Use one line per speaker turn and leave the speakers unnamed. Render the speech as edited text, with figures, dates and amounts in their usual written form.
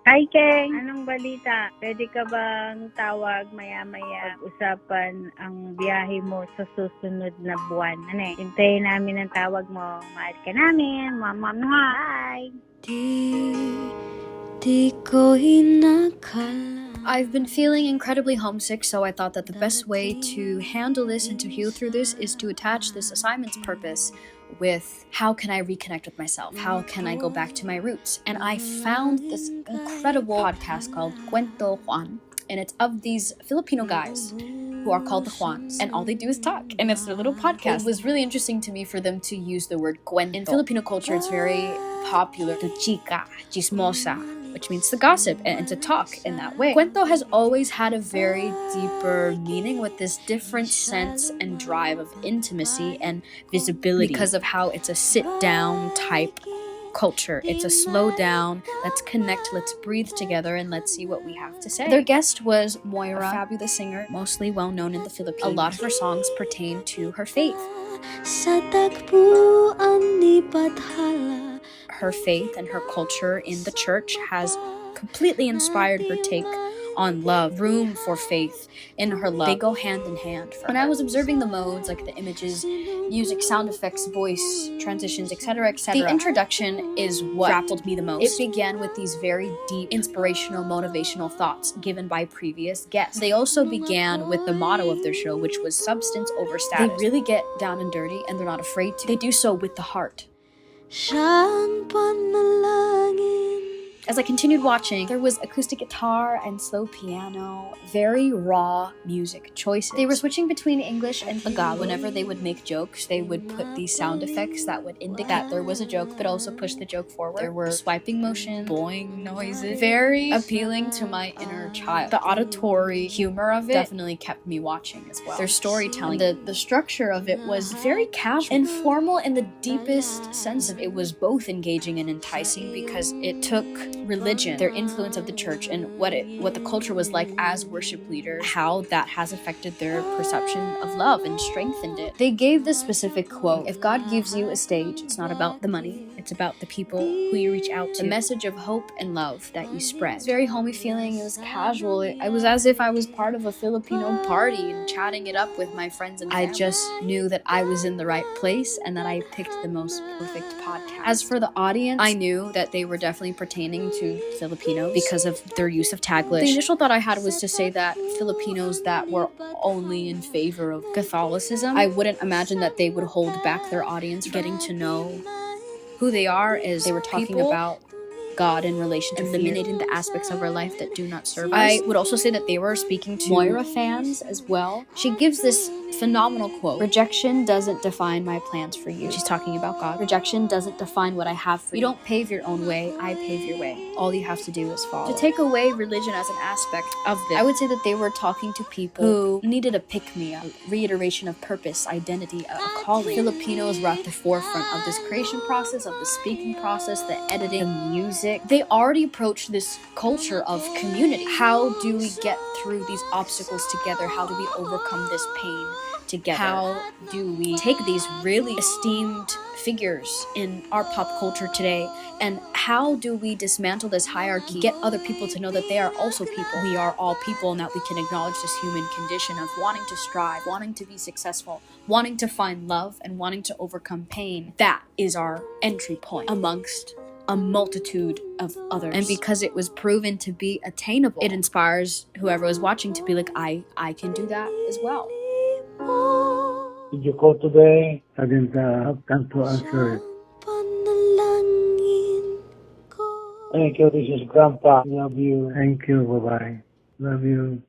Hi, Keng! Anong balita? Pwede ka bang tawag maya-maya pag-usapan ang biyahe mo sa susunod na buwan? Hintayin namin ang tawag mo. Mahal ka namin. Bye!
I've been feeling incredibly homesick, so I thought that the best way to handle this and to heal through this is to attach this assignment's purpose with how can I reconnect with myself? How can I go back to my roots? And I found this incredible podcast called Cuento Juan, and it's of these Filipino guys who are called the Juans, and all they do is talk, and it's their little podcast. It was really interesting to me for them to use the word cuento. In Filipino culture, it's very popular to chica, chismosa, which means to gossip and to talk in that way. Cuento has always had a very deeper meaning with this different sense and drive of intimacy and visibility because of how it's a sit-down type culture. It's a slow down, let's connect, let's breathe together, and let's see what we have to say. Their guest was Moira, a fabulous singer, mostly well known in the Philippines. A lot of her songs pertain to her faith. Her faith and her culture in the church has completely inspired her take on love, room for faith in her love. They go hand in hand. When I was observing the modes, like the images, music, sound effects, voice, transitions, etc., the introduction is what grappled me the most. It began with these very deep, inspirational, motivational thoughts given by previous guests. They also began with the motto of their show, which was substance over status. They really get down and dirty, and they're not afraid to. They do so with the heart. As I continued watching, there was acoustic guitar and slow piano, very raw music choices. They were switching between English and Tagalog. Whenever they would make jokes, they would put these sound effects that would indicate that there was a joke, but also push the joke forward. There were swiping motions, boing noises, very appealing to my inner child. The auditory humor of it definitely kept me watching as well. Their storytelling, the structure of it was very casual, informal in the deepest sense of it was both engaging and enticing because it took religion, their influence of the church, and what the culture was like as worship leaders, how that has affected their perception of love and strengthened it. They gave this specific quote: if God gives you a stage, it's not about the money, it's about the people who you reach out to, the message of hope and love that you spread. It's very homey feeling, it was casual, it was as if I was part of a Filipino party and chatting it up with my friends and family. I just knew that I was in the right place and that I picked the most perfect podcast. As for the audience, I knew that they were definitely pertaining to Filipinos because of their use of Taglish. The initial thought I had was to say that Filipinos that were only in favor of Catholicism, I wouldn't imagine that they would hold back their audience getting to know who they are as they were talking about God in relation to eliminating the aspects of our life that do not serve us. I would also say that they were speaking to Moira fans as well. She gives this phenomenal quote: rejection doesn't define my plans for you. She's talking about God. Rejection doesn't define what I have for you. You don't pave your own way, I pave your way. All you have to do is follow. To take away religion as an aspect of this, I would say that they were talking to people who needed a pick-me, a reiteration of purpose, identity, a calling. Filipinos were at the forefront of this creation process, of the speaking process, the editing, the music. They already approached this culture of community. How do we get through these obstacles together? How do we overcome this pain together? How do we take these really esteemed figures in our pop culture today, and how do we dismantle this hierarchy, get other people to know that they are also people? We are all people, and that we can acknowledge this human condition of wanting to strive, wanting to be successful, wanting to find love, and wanting to overcome pain. That is our entry point amongst a multitude of others. And because it was proven to be attainable, it inspires whoever was watching to be like, I can do that as well.
Did you call today? I didn't have time to answer it. Thank you, this is Grandpa. Love you. Thank you, bye-bye. Love you.